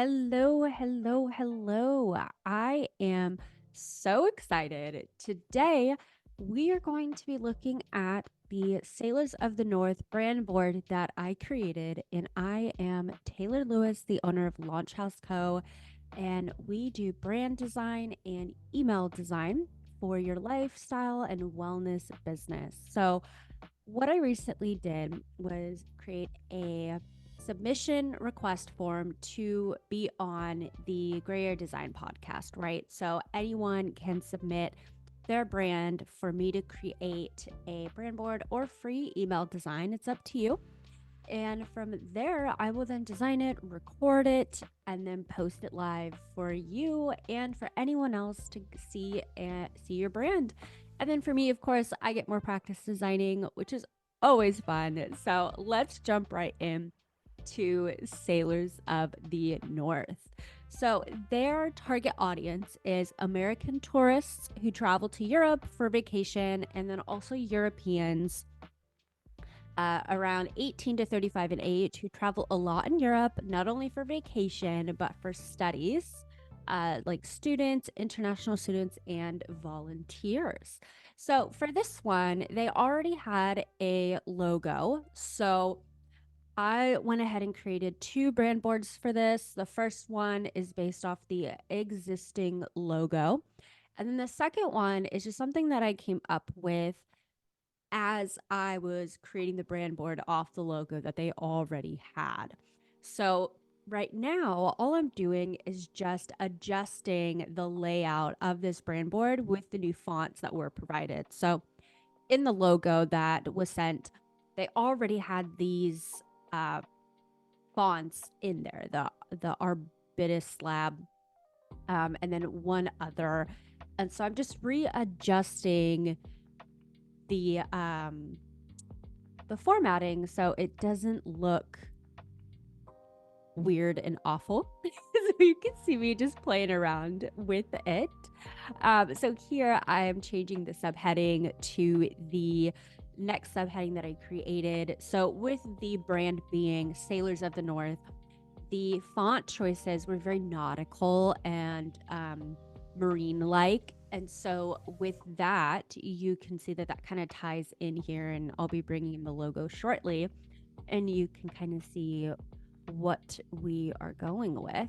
Hello, hello, hello. I am so excited. Today, we are going to be looking at the Sailors of the North brand board that I created. And I am Taylor Lewis, the owner of Launch House Co. And we do brand design and email design for your lifestyle and wellness business. So, what I recently did was create a submission request form to be on the Gray Area Design podcast, right? So anyone can submit their brand for me to create a brand board or free email design. It's up to you. And from there, I will then design it, record it, and then post it live for you and for anyone else to see your brand. And then for me, of course, I get more practice designing, which is always fun. So let's jump right in to Sailors of the North. So, their target audience is American tourists who travel to Europe for vacation, and then also Europeans around 18 to 35 in age who travel a lot in Europe, not only for vacation, but for studies, like students, international students, and volunteers. So for this one, they already had a logo. So I went ahead and created two brand boards for this. The first one is based off the existing logo. And then the second one is just something that I came up with as I was creating the brand board off the logo that they already had. So right now, all I'm doing is just adjusting the layout of this brand board with the new fonts that were provided. So in the logo that was sent, they already had these uh, fonts in there, the Arbitus slab, and then one other. And so I'm just readjusting the um the formatting so it doesn't look weird and awful. So you can see me just playing around with it. So here I'm changing the subheading to the next subheading that I created. So with the brand being Sailors of the North, the font choices were very nautical and marine like. And so with that, you can see that that kind of ties in here, and I'll be bringing in the logo shortly, and you can kind of see what we are going with.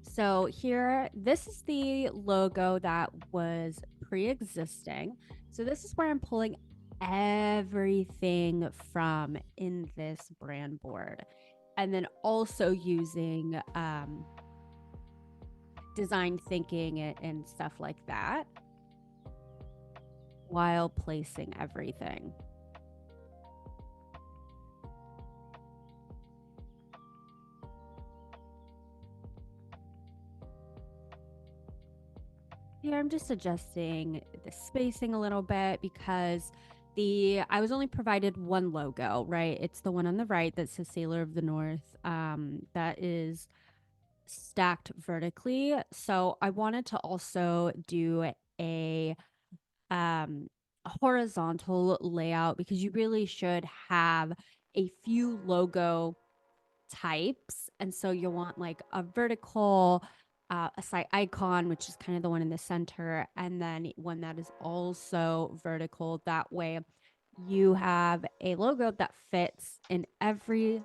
So here, this is the logo that was pre-existing. So this is where I'm pulling everything from in this brand board. And then also using design thinking and stuff like that while placing everything. Here I'm just adjusting the spacing a little bit because I was only provided one logo, right? It's the one on the right that says Sailor of the North. That is stacked vertically. So I wanted to also do a horizontal layout because you really should have a few logo types. And so you'll want like a vertical, a site icon, which is kind of the one in the center, and then one that is also vertical. That way you have a logo that fits in every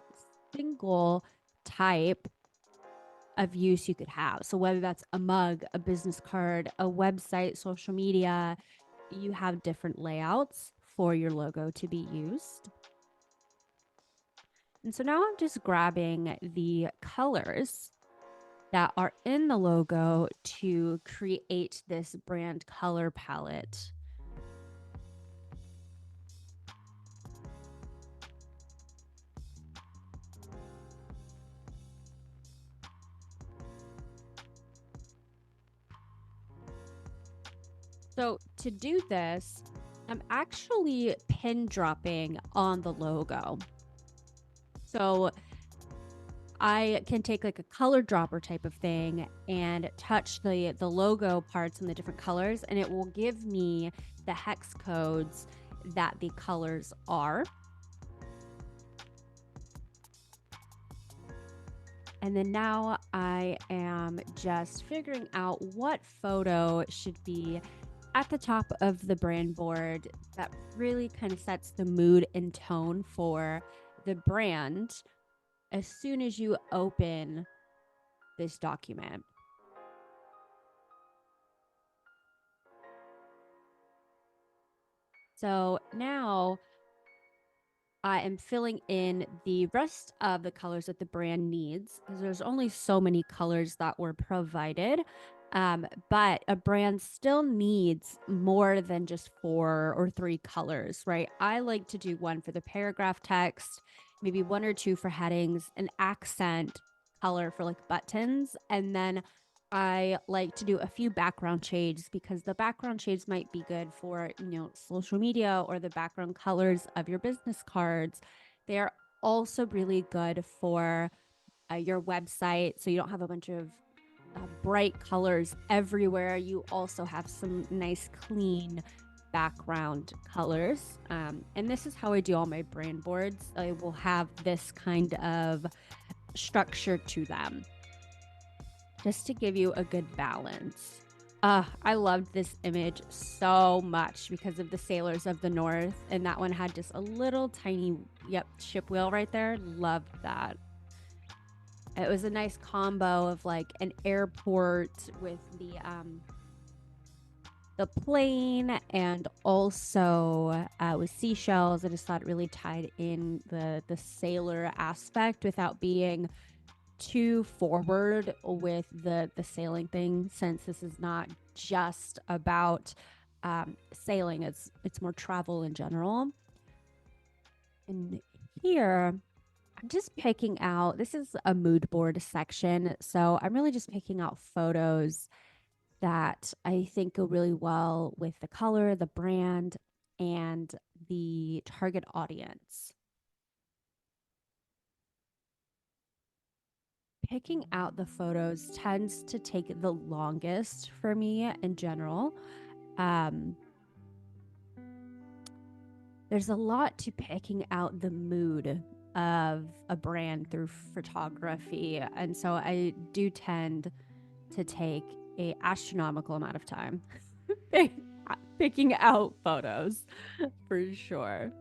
single type of use you could have. So whether that's a mug, a business card, a website, social media, you have different layouts for your logo to be used. And so now I'm just grabbing the colors that are in the logo to create this brand color palette. So to do this, I'm actually pin dropping on the logo. So I can take like a color dropper type of thing and touch the logo parts in the different colors, and it will give me the hex codes that the colors are. And then now I am just figuring out what photo should be at the top of the brand board that really kind of sets the mood and tone for the brand as soon as you open this document. So now I am filling in the rest of the colors that the brand needs because there's only so many colors that were provided. But a brand still needs more than just 4 or 3 colors, right? I like to do one for the paragraph text, maybe 1 or 2 for headings, an accent color for like buttons, and then I like to do a few background shades because the background shades might be good for, social media or the background colors of your business cards. They are also really good for your website. So you don't have a bunch of bright colors everywhere. You also have some nice, clean background colors. And this is how I do all my brand boards. I will have this kind of structure to them just to give you a good balance. I loved this image so much because of the Sailors of the North. And that one had just a little tiny, ship wheel right there. Loved that. It was a nice combo of like an airport with the plane and also with seashells. I just thought it really tied in the sailor aspect without being too forward with the sailing thing, since this is not just about sailing. It's more travel in general. And here I'm just picking out, this is a mood board section, so I'm really just picking out photos that I think go really well with the color, the brand, and the target audience. Picking out the photos tends to take the longest for me in general. Um, there's a lot to picking out the mood of a brand through photography. And so I do tend to take a astronomical amount of time picking out photos for sure.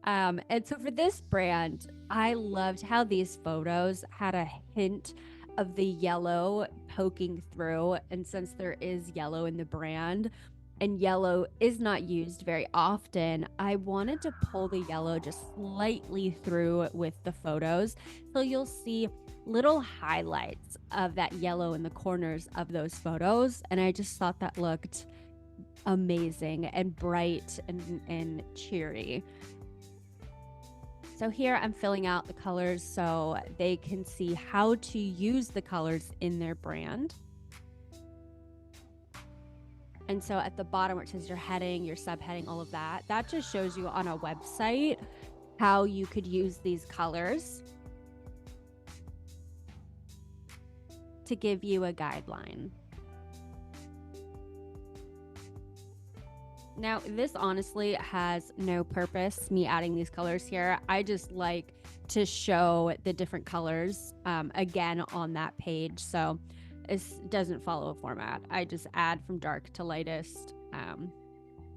And so for this brand, I loved how these photos had a hint of the yellow poking through. And since there is yellow in the brand and yellow is not used very often, I wanted to pull the yellow just slightly through with the photos. So you'll see little highlights of that yellow in the corners of those photos. And I just thought that looked amazing and bright and cheery. So here I'm filling out the colors so they can see how to use the colors in their brand. And so at the bottom where it says your heading, your subheading, all of that, that just shows you on a website how you could use these colors to give you a guideline. Now, this honestly has no purpose, me adding these colors here. I just like to show the different colors again on that page. So this doesn't follow a format. I just add from dark to lightest,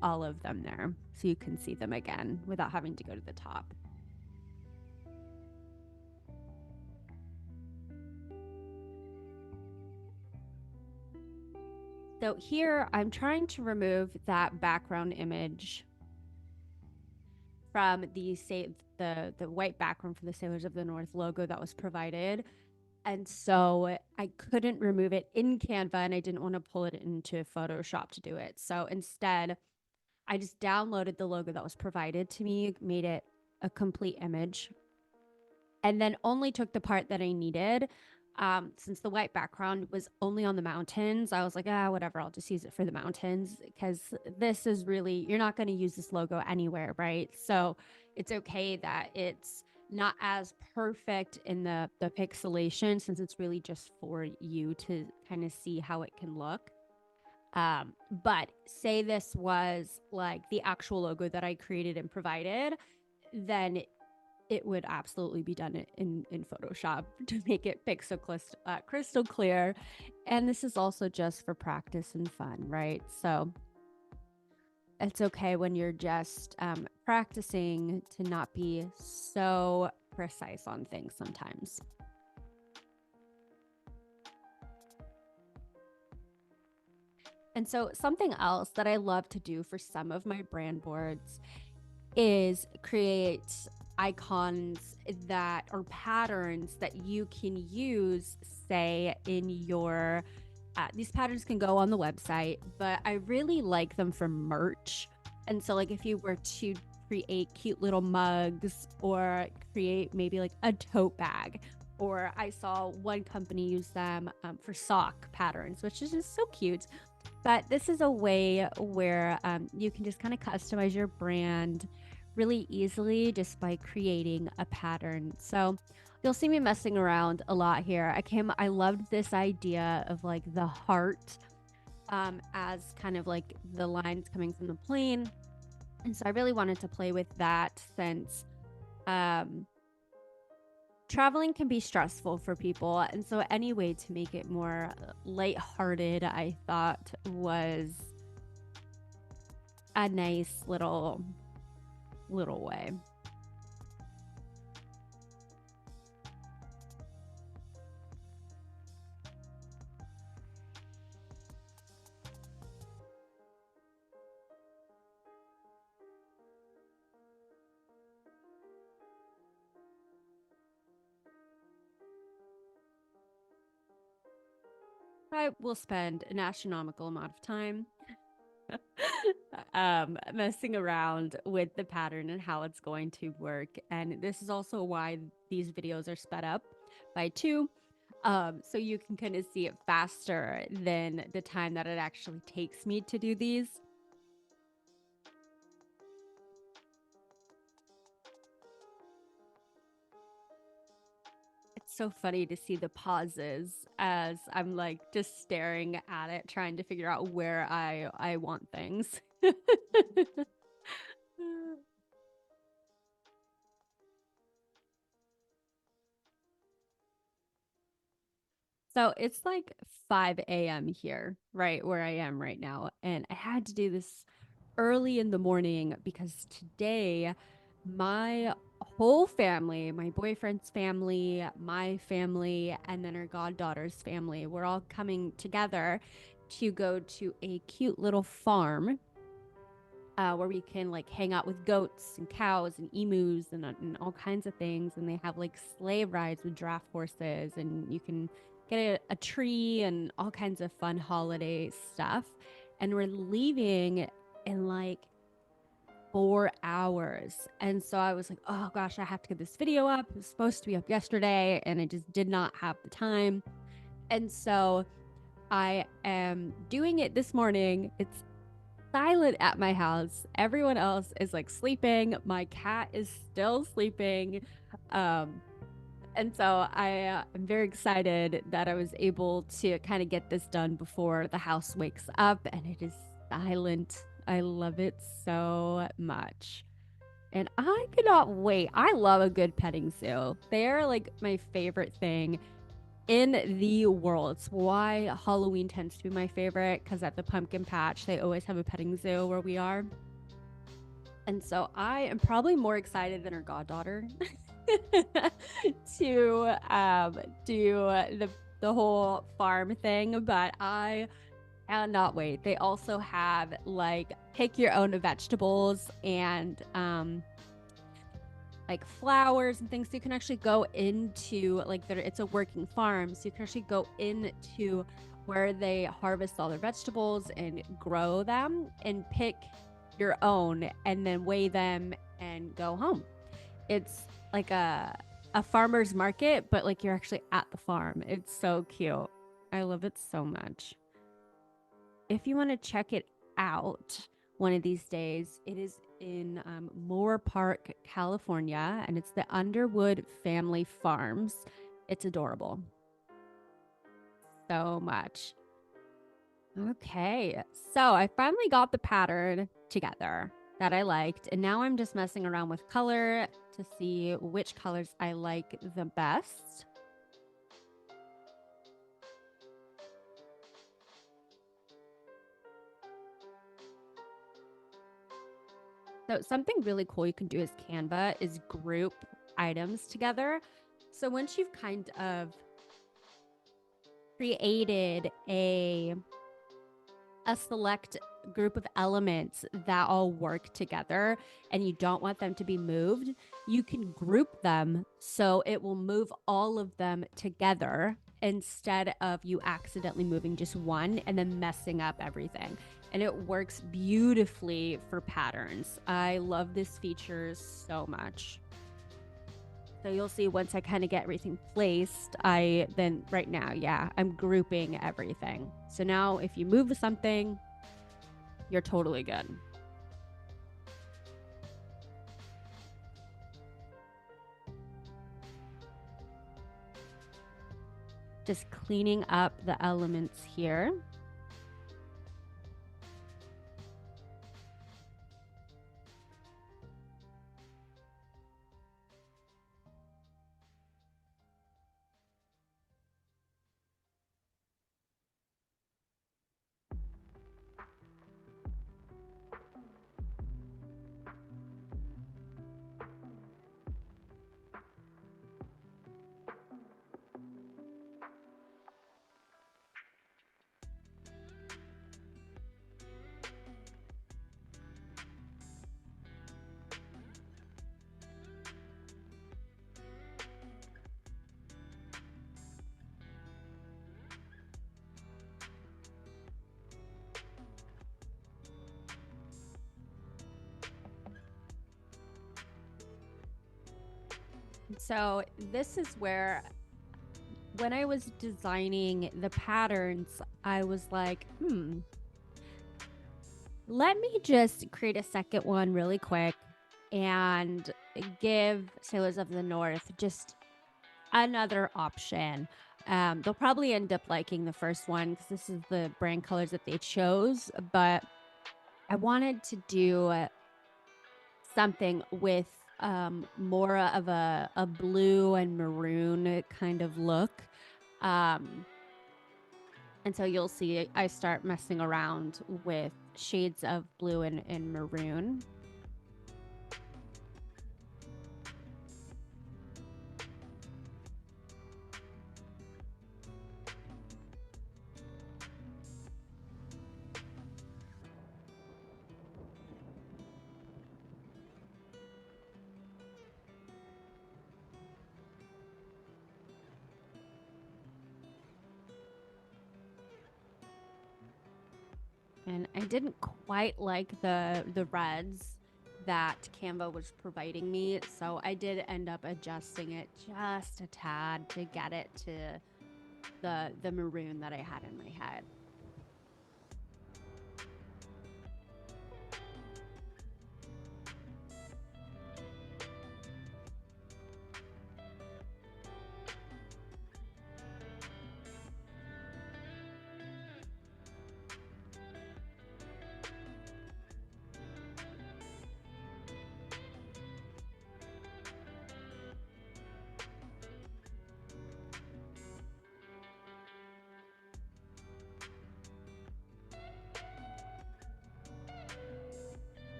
all of them there. So you can see them again without having to go to the top. So here I'm trying to remove that background image from the white background from the Sailors of the North logo that was provided. And so I couldn't remove it in Canva and I didn't want to pull it into Photoshop to do it. So instead, I just downloaded the logo that was provided to me, made it a complete image, and then only took the part that I needed. Since the white background was only on the mountains, I was like, whatever, I'll just use it for the mountains because this is really, you're not going to use this logo anywhere, right? So it's okay that it's not as perfect in the pixelation since it's really just for you to kind of see how it can look. But say this was like the actual logo that I created and provided, then it would absolutely be done in Photoshop to make it crystal clear. And this is also just for practice and fun, right? So it's okay when you're just practicing to not be so precise on things sometimes. And so something else that I love to do for some of my brand boards is create icons that or patterns that you can use, say, in your these patterns can go on the website, but I really like them for merch. And so, like, if you were to create cute little mugs or create maybe like a tote bag, or I saw one company use them for sock patterns, which is just so cute. But this is a way where you can just kind of customize your brand really easily just by creating a pattern. So you'll see me messing around a lot here. I loved this idea of like the heart as kind of like the lines coming from the plane. And so I really wanted to play with that since um, traveling can be stressful for people. And so any way to make it more lighthearted, I thought was a nice little way. I will spend an astronomical amount of time messing around with the pattern and how it's going to work. And this is also why these videos are sped up by 2. So you can kind of see it faster than the time that it actually takes me to do these. It's so funny to see the pauses as I'm like just staring at it, trying to figure out where I want things. So it's like 5 a.m. here, right where I am right now. And I had to do this early in the morning because today my whole family, my boyfriend's family, my family, and then our goddaughter's family, we're all coming together to go to a cute little farm where we can like hang out with goats and cows and emus and all kinds of things. And they have like sleigh rides with draft horses, and you can get a tree and all kinds of fun holiday stuff. And we're leaving in like 4 hours. And so I was like, oh gosh, I have to get this video up. It was supposed to be up yesterday, and I just did not have the time. And so I am doing it this morning. It's silent at my house. Everyone else is like sleeping. My cat is still sleeping. And so I am very excited that I was able to kind of get this done before the house wakes up, and it is silent. I love it so much. And I cannot wait. I love a good petting zoo. They're like my favorite thing in the world. It's why Halloween tends to be my favorite, because at the pumpkin patch, they always have a petting zoo where we are. And so I am probably more excited than her goddaughter to do the whole farm thing, but I cannot wait. They also have like pick your own vegetables and like flowers and things. So you can actually go into like it's a working farm. So you can actually go into where they harvest all their vegetables and grow them and pick your own and then weigh them and go home. It's like a farmer's market, but like you're actually at the farm. It's so cute. I love it so much. If you want to check it out one of these days, it is in Moore Park, California, and it's the Underwood Family Farms. It's adorable. So much. Okay, so I finally got the pattern together that I liked, and now I'm just messing around with color to see which colors I like the best. So something really cool you can do as Canva is group items together. So once you've kind of created a select group of elements that all work together and you don't want them to be moved, you can group them so it will move all of them together instead of you accidentally moving just one and then messing up everything. And it works beautifully for patterns. I love this feature so much. So you'll see once I kind of get everything placed, right now, yeah, I'm grouping everything. So now if you move something, you're totally good. Just cleaning up the elements here. So this is where, when I was designing the patterns, I was like, let me just create a second one really quick and give Sailors of the North just another option. They'll probably end up liking the first one because this is the brand colors that they chose, but I wanted to do something with more of a blue and maroon kind of look. And so you'll see I start messing around with shades of blue and maroon. And I didn't quite like the reds that Canva was providing me, so I did end up adjusting it just a tad to get it to the maroon that I had in my head.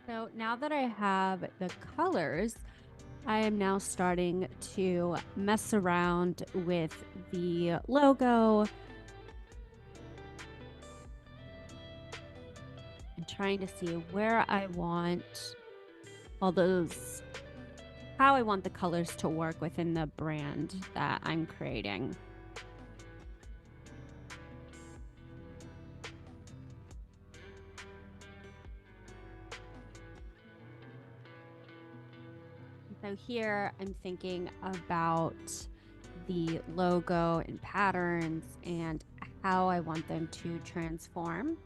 So now that I have the colors, I am now starting to mess around with the logo and trying to see where I want how I want the colors to work within the brand that I'm creating. So here I'm thinking about the logo and patterns and how I want them to transform.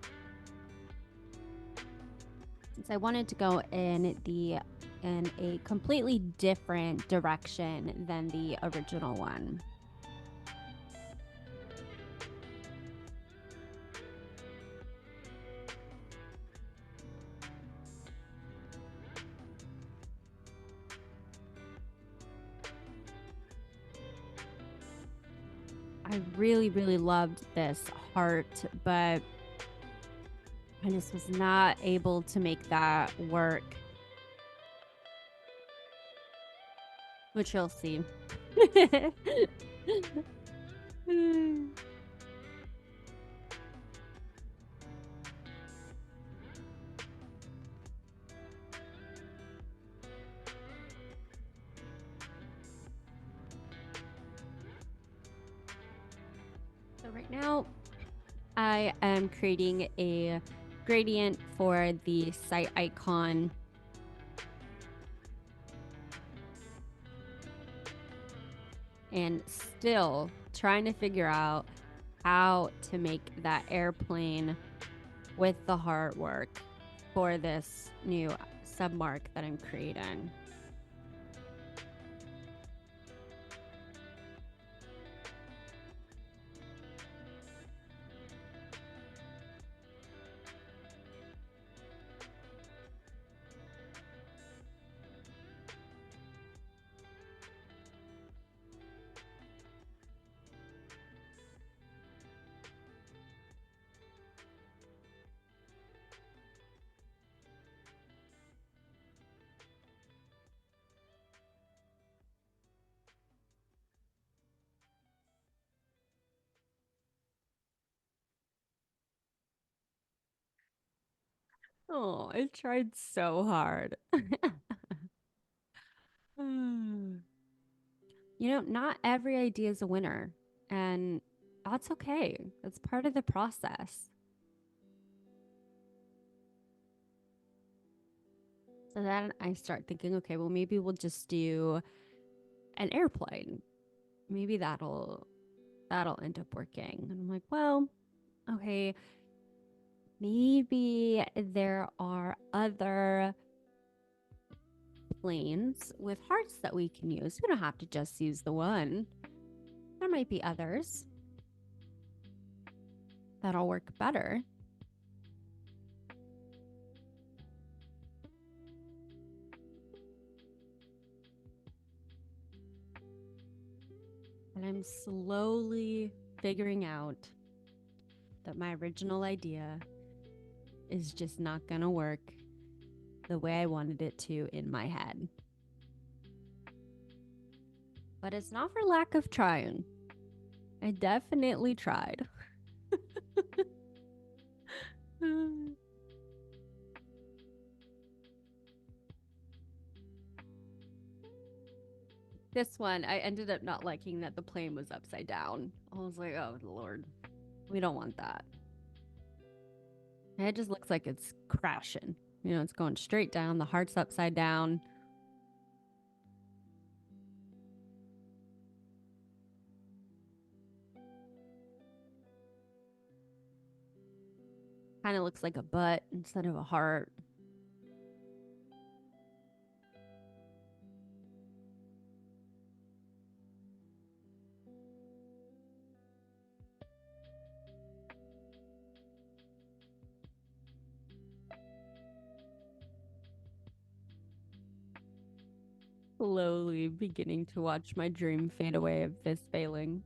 Since I wanted to go in a completely different direction than the original one. I really, really loved this heart, but I just was not able to make that work, which you'll see. So right now I am creating a gradient for the site icon. And still trying to figure out how to make that airplane with the heart work for this new submark that I'm creating. Oh, I tried so hard. Not every idea is a winner, and that's okay. That's part of the process. So then I start thinking, okay, well, maybe we'll just do an airplane. Maybe that'll end up working. And I'm like, well, okay, maybe there are other planes with hearts that we can use. We don't have to just use the one. There might be others that'll work better. And I'm slowly figuring out that my original idea is just not going to work the way I wanted it to in my head. But it's not for lack of trying. I definitely tried. This one, I ended up not liking that the plane was upside down. I was like, oh, Lord, we don't want that. And it just looks like it's crashing. It's going straight down. The heart's upside down. Kind of looks like a butt instead of a heart. Slowly beginning to watch my dream fade away of this failing.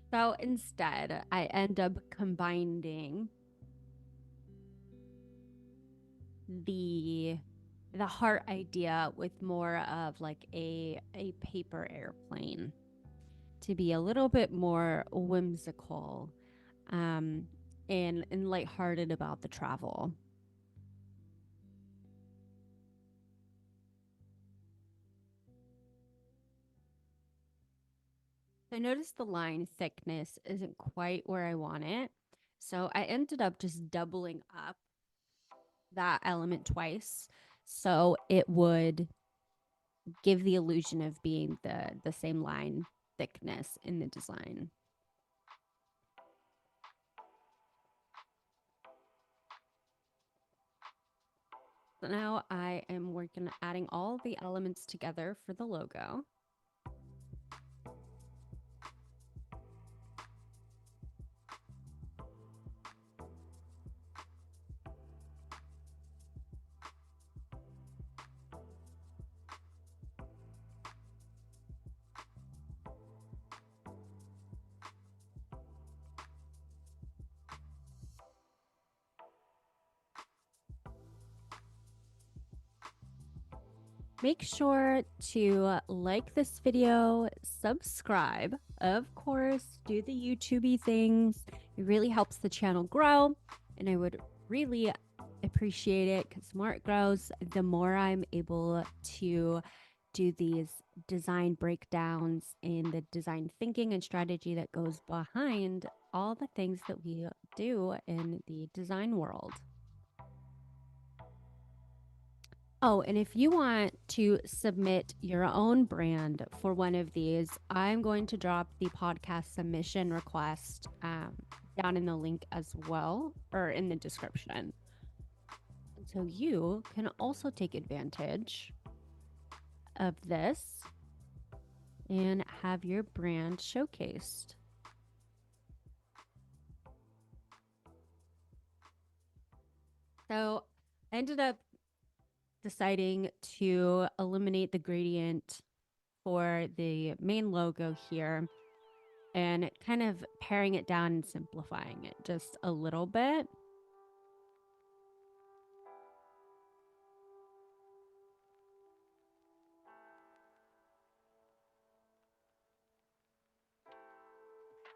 So instead, I end up combining the heart idea with more of like a paper airplane to be a little bit more whimsical and lighthearted about the travel. I noticed the line thickness isn't quite where I want it. So I ended up just doubling up that element twice. So it would give the illusion of being the same line thickness in the design. So now I am working adding all the elements together for the logo. Make sure to like this video, subscribe, of course, do the YouTubey things. It really helps the channel grow, and I would really appreciate it because the more it grows, the more I'm able to do these design breakdowns and the design thinking and strategy that goes behind all the things that we do in the design world. Oh, and if you want to submit your own brand for one of these, I'm going to drop the podcast submission request down in the link as well, or in the description. So you can also take advantage of this and have your brand showcased. So I ended up deciding to eliminate the gradient for the main logo here and kind of paring it down and simplifying it just a little bit.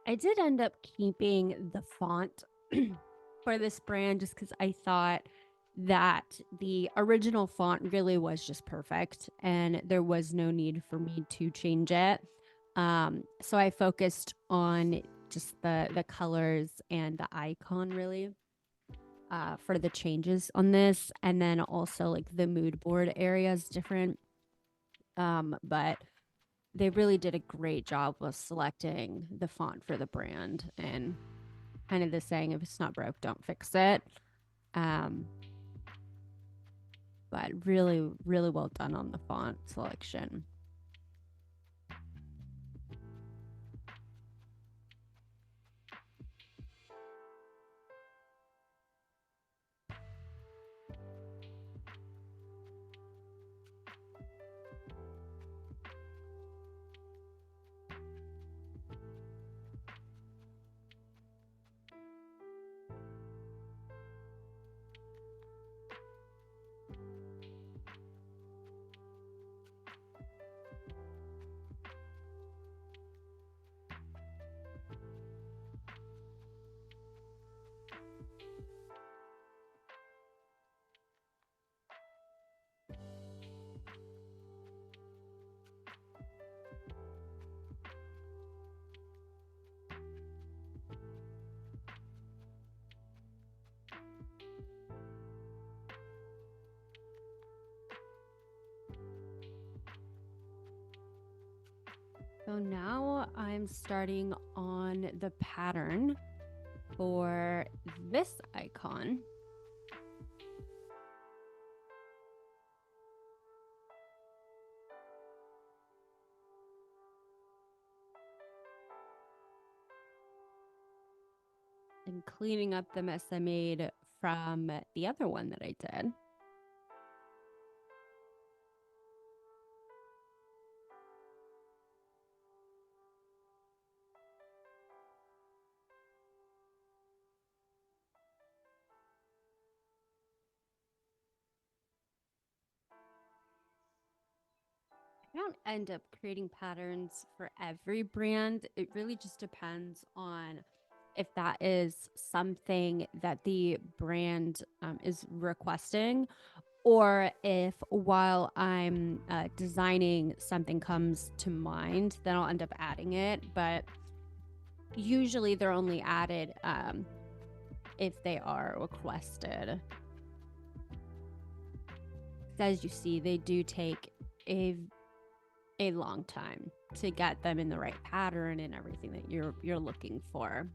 I did end up keeping the font for this brand just because I thought that the original font really was just perfect and there was no need for me to change it. So I focused on just the colors and the icon really for the changes on this, and then also like the mood board area is different. But they really did a great job of selecting the font for the brand and kind of the saying, if it's not broke, don't fix it. Um, but really, really well done on the font selection. So now I'm starting on the pattern for this icon. And cleaning up the mess I made from the other one that I did. I don't end up creating patterns for every brand. It really just depends on if that is something that the brand is requesting, Or if while I'm designing something comes to mind, then I'll end up adding it. But usually they're only added if they are requested. As you see, they do take a long time to get them in the right pattern and everything that you're looking for.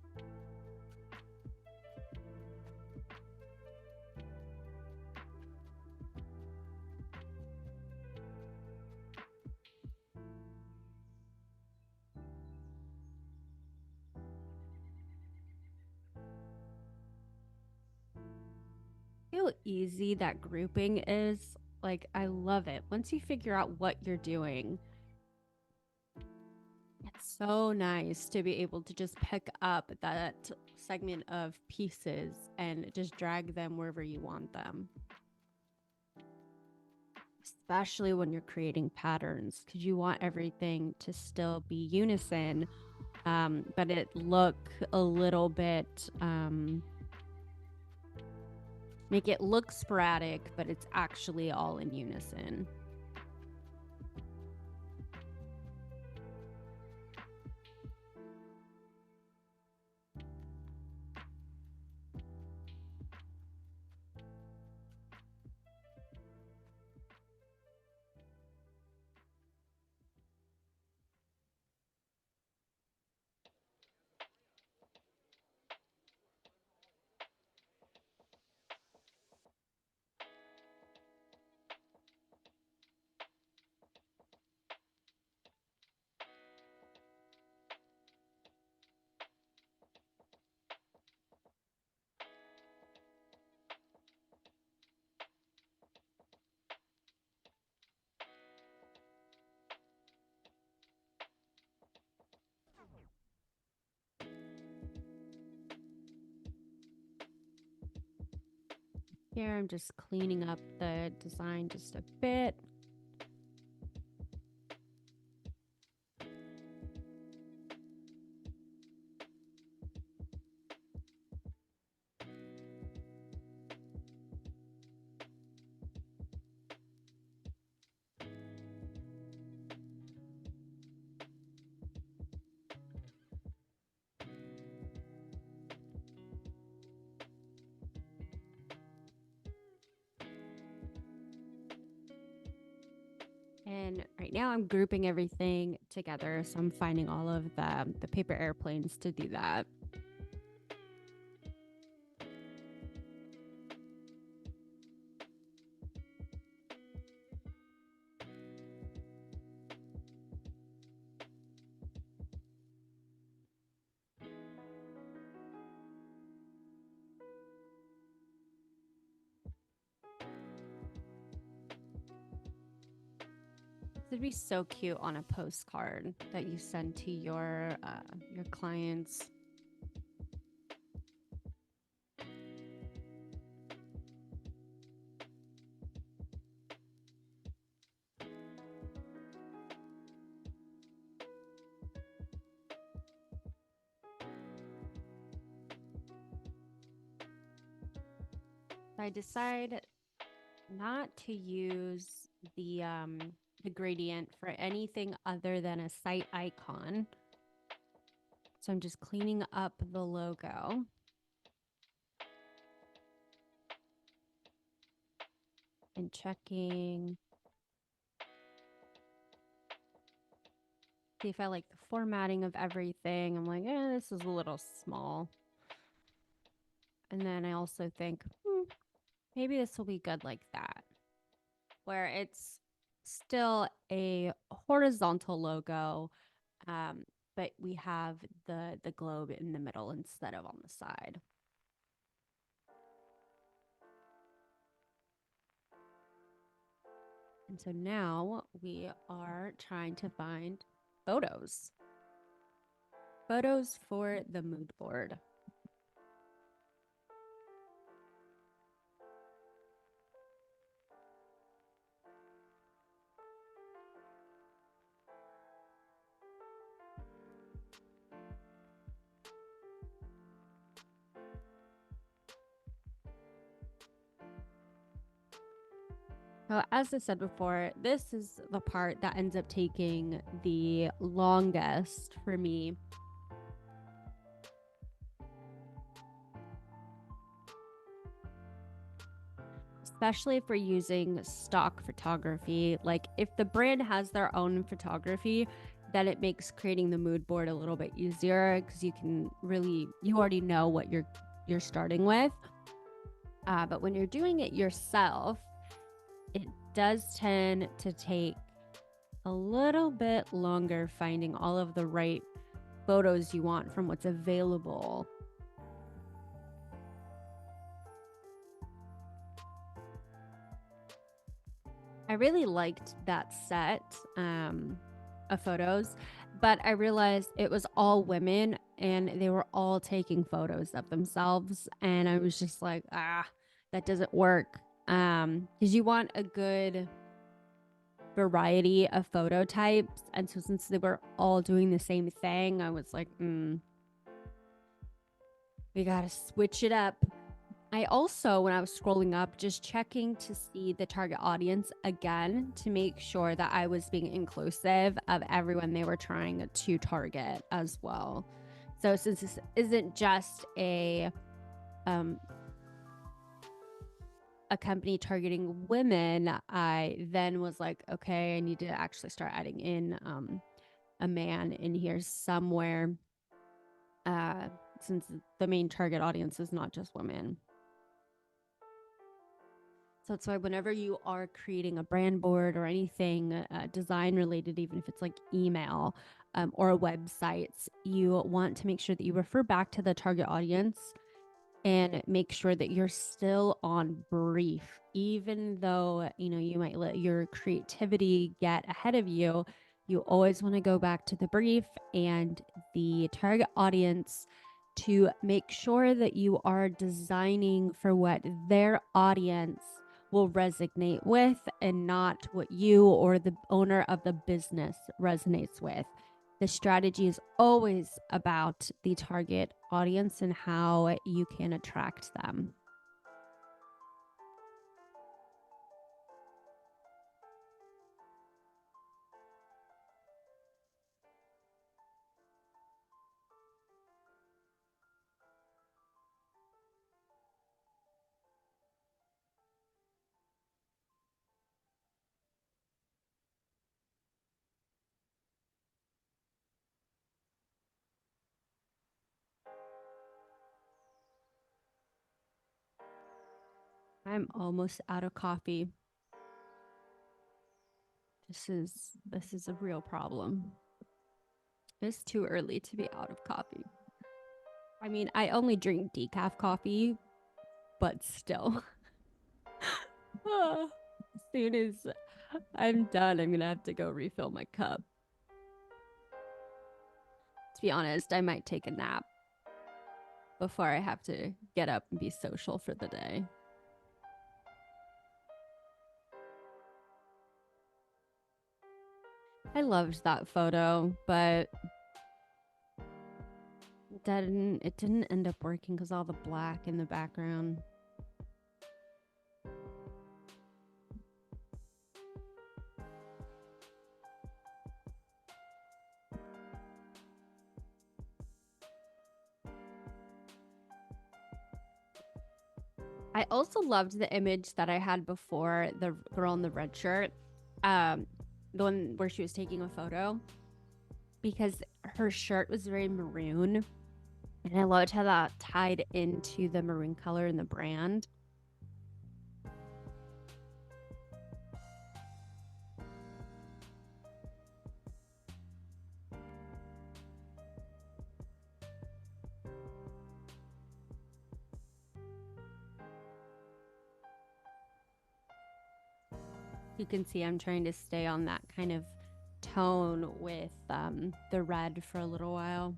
How easy that grouping is. Like, I love it. Once you figure out what you're doing, it's so nice to be able to just pick up that segment of pieces and just drag them wherever you want them. Especially when you're creating patterns, because you want everything to still be unison, but it look a little bit, make it look sporadic, but it's actually all in unison. Here I'm just cleaning up the design just a bit. And right now I'm grouping everything together. So I'm finding all of the paper airplanes to do that. It'd be so cute on a postcard that you send to your clients. I decide not to use the gradient for anything other than a site icon. So I'm just cleaning up the logo. And checking. See if I like the formatting of everything. I'm like, this is a little small. And then I also think, maybe this will be good like that. Where it's still a horizontal logo, but we have the globe in the middle instead of on the side. And so now we are trying to find photos. Photos for the mood board. So, as I said before, this is the part that ends up taking the longest for me, especially if we're using stock photography. Like, if the brand has their own photography, then it makes creating the mood board a little bit easier because you already know what you're starting with. But when you're doing it yourself, it does tend to take a little bit longer finding all of the right photos you want from what's available. I really liked that set of photos, but I realized it was all women and they were all taking photos of themselves. And I was just like, that doesn't work. Because you want a good variety of photo types. And so since they were all doing the same thing, I was like, we gotta switch it up. I also, when I was scrolling up, just checking to see the target audience again to make sure that I was being inclusive of everyone they were trying to target as well. So since this isn't just a company targeting women, I then was like, okay, I need to actually start adding in a man in here somewhere, since the main target audience is not just women. So that's why whenever you are creating a brand board or anything design related, even if it's like email or websites, you want to make sure that you refer back to the target audience and make sure that you're still on brief. Even though, you might let your creativity get ahead of you, you always want to go back to the brief and the target audience to make sure that you are designing for what their audience will resonate with and not what you or the owner of the business resonates with. The strategy is always about the target audience and how you can attract them. I'm almost out of coffee. This is a real problem. It's too early to be out of coffee. I mean, I only drink decaf coffee, but still. As soon as I'm done, I'm gonna have to go refill my cup. To be honest, I might take a nap before I have to get up and be social for the day. I loved that photo, but it didn't end up working because all the black in the background. I also loved the image that I had before, the girl in the red shirt, um, the one where she was taking a photo, because her shirt was very maroon, and I loved how that tied into the maroon color in the brand. You can see I'm trying to stay on that kind of tone with the red for a little while.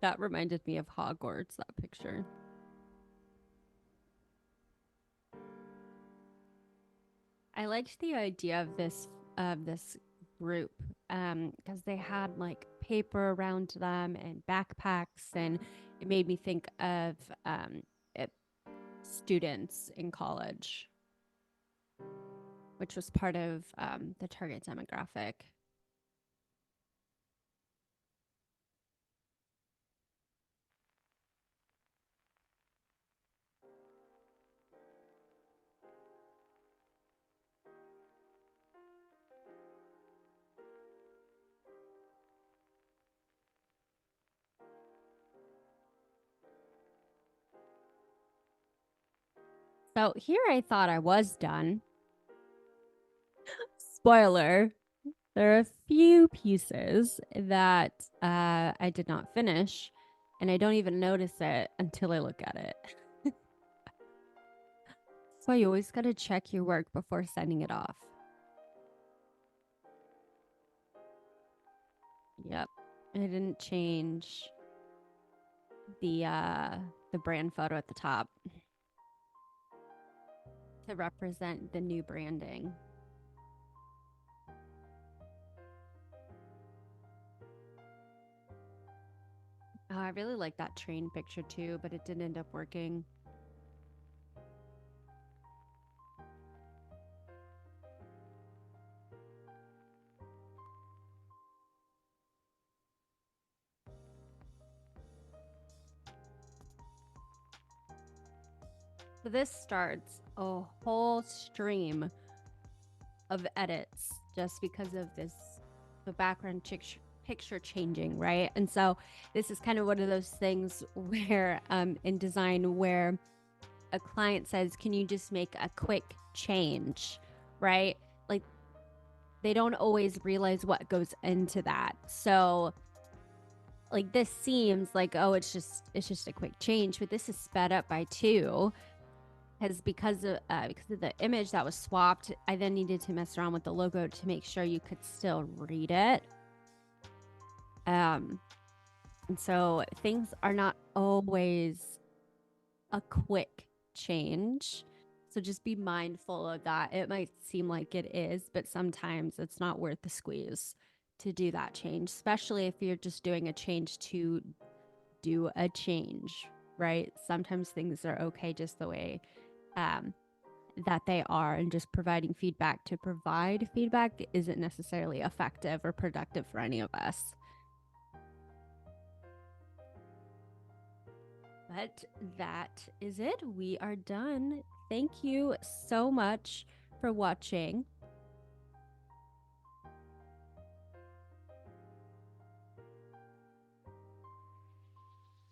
That reminded me of Hogwarts, that picture. I liked the idea of this group because they had like paper around them and backpacks, and it made me think of it, students in college, which was part of the target demographic. So here I thought I was done. Spoiler, there are a few pieces that I did not finish, and I don't even notice it until I look at it. So you always got to check your work before sending it off. Yep. I didn't change the brand photo at the top to represent the new branding. Oh, I really like that train picture too, but it didn't end up working. So this starts a whole stream of edits just because of the background picture changing, right? And so this is kind of one of those things where in design where a client says, "Can you just make a quick change?" Right? Like they don't always realize what goes into that. So like this seems like, oh, it's just a quick change, but this is sped up by 2 because because of the image that was swapped. I then needed to mess around with the logo to make sure you could still read it. And so things are not always a quick change. So just be mindful of that. It might seem like it is, but sometimes it's not worth the squeeze to do that change, especially if you're just doing a change to do a change, right? Sometimes things are okay just the way um, that they are, and just providing feedback to provide feedback isn't necessarily effective or productive for any of us. But that is it. We are done. Thank you so much for watching.